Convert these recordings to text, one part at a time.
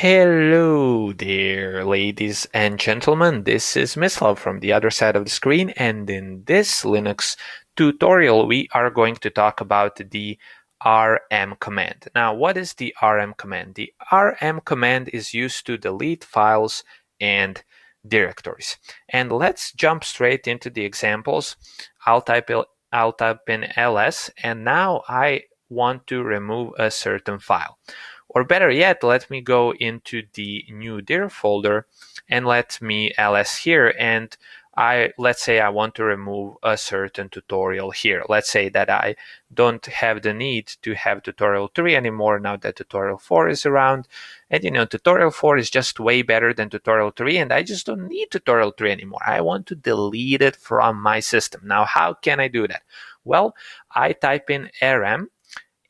Hello there, ladies and gentlemen. This is Mislav from the other side of the screen, and in this Linux tutorial, we are going to talk about the rm command. Now, what is the rm command? The rm command is used to delete files and directories. And let's jump straight into the examples. I'll type in ls, and now I want to remove a certain file. Or better yet, let me go into the new dir folder and let me ls here, and let's say I want to remove a certain tutorial here. Let's say that I don't have the need to have tutorial 3 anymore now that tutorial 4 is around. And tutorial 4 is just way better than tutorial 3, and I just don't need tutorial 3 anymore. I want to delete it from my system. Now, how can I do that? Well, I type in rm.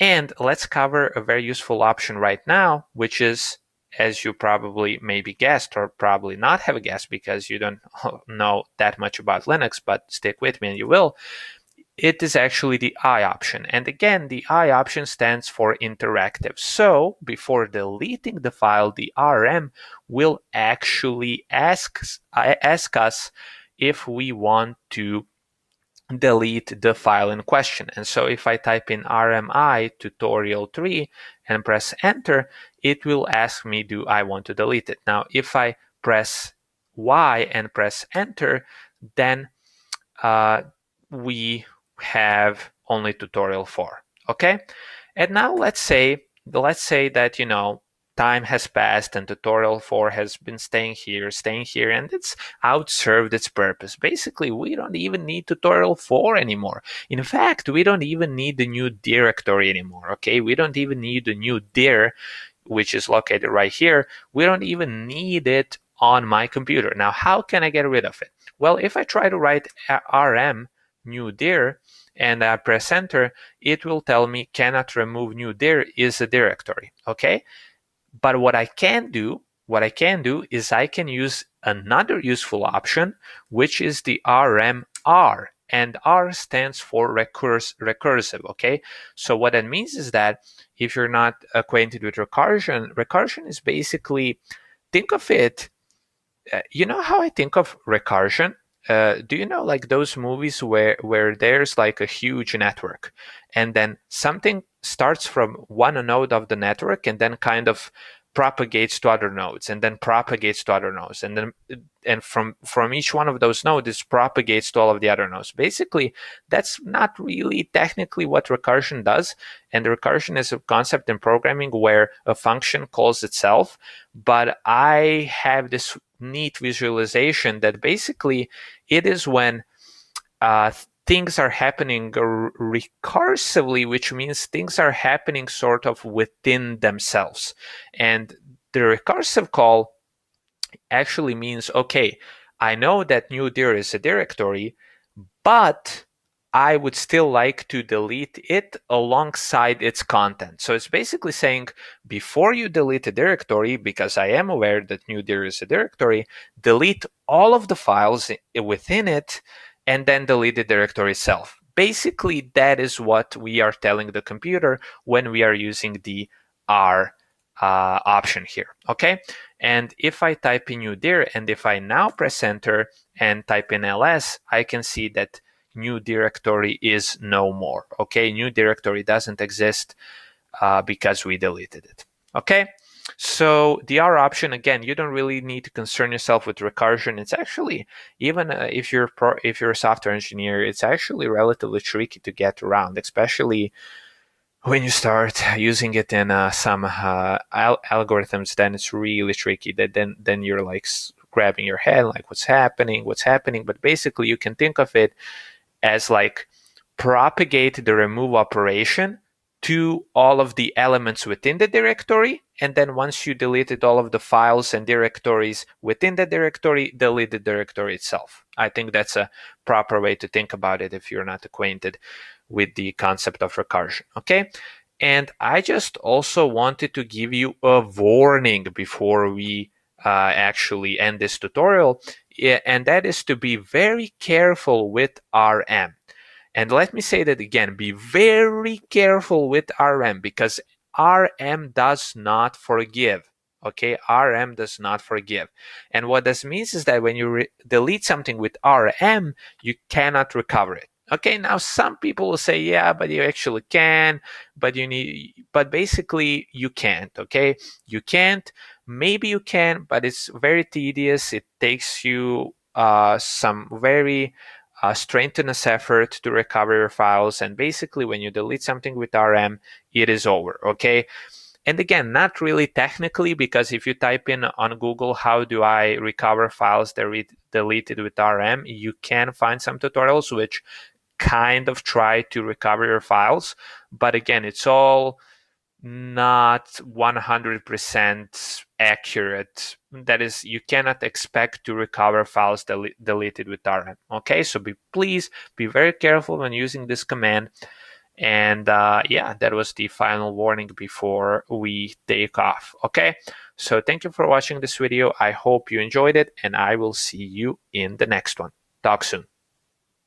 And let's cover a very useful option right now, which is, as you probably maybe guessed or probably not have guessed because you don't know that much about Linux, but stick with me and you will. It is actually the I option. And again, the I option stands for interactive. So before deleting the file, the RM will actually ask us if we want to delete the file in question. And so if I type in RMI tutorial 3 and press enter, it will ask me, do I want to delete it? Now, if I press Y and press enter, then we have only tutorial 4. Okay? And now let's say that, time has passed and tutorial 4 has been staying here, and it's outserved its purpose. Basically, we don't even need tutorial 4 anymore. In fact, we don't even need the new directory anymore, okay? We don't even need the new dir, which is located right here. We don't even need it on my computer. Now, how can I get rid of it? Well, if I try to write rm new dir and I press enter, it will tell me cannot remove new dir is a directory, okay? But what I can do is I can use another useful option, which is the RMR. And R stands for recursive, okay? So what that means is that if you're not acquainted with recursion is basically, think of it, you know how I think of recursion? Do you know like those movies where there's like a huge network and then something starts from one node of the network and then kind of propagates to other nodes and then propagates to other nodes and from each one of those nodes it propagates to all of the other nodes. Basically, that's not really technically what recursion does. And recursion is a concept in programming where a function calls itself, but I have this neat visualization that basically it is when things are happening recursively, which means things are happening sort of within themselves. And the recursive call actually means, okay, I know that new dir is a directory, but I would still like to delete it alongside its content. So it's basically saying, before you delete a directory, because I am aware that new dir is a directory, delete all of the files within it and then delete the directory itself. Basically, that is what we are telling the computer when we are using the R option here, okay? And if I type in new dir and if I now press enter and type in ls, I can see that new directory is no more, okay? New directory doesn't exist because we deleted it, okay? So the R option, again, you don't really need to concern yourself with recursion. It's actually, even if you're a software engineer, it's actually relatively tricky to get around, especially when you start using it in some algorithms. Then it's really tricky. Then you're like grabbing your head, like what's happening? But basically, you can think of it as like propagate the remove operation to all of the elements within the directory, and then once you deleted all of the files and directories within the directory, delete the directory itself. I think that's a proper way to think about it if you're not acquainted with the concept of recursion, okay? And I just also wanted to give you a warning before we actually end this tutorial, and that is to be very careful with RM. And let me say that again, be very careful with RM, because RM does not forgive. Okay, RM does not forgive. And what this means is that when you delete something with RM, you cannot recover it. Okay, now some people will say, yeah, but you actually can, but basically you can't. Okay, you can't. Maybe you can, but it's very tedious. It takes you some very strenuous effort to recover your files. And basically, when you delete something with RM, it is over. Okay. And again, not really technically, because if you type in on Google, how do I recover files that deleted with RM, you can find some tutorials which kind of try to recover your files. But again, it's all not 100% accurate. That is, you cannot expect to recover files deleted with RM. Okay, so please be very careful when using this command. And yeah, that was the final warning before we take off. Okay, so thank you for watching this video. I hope you enjoyed it, and I will see you in the next one. Talk soon.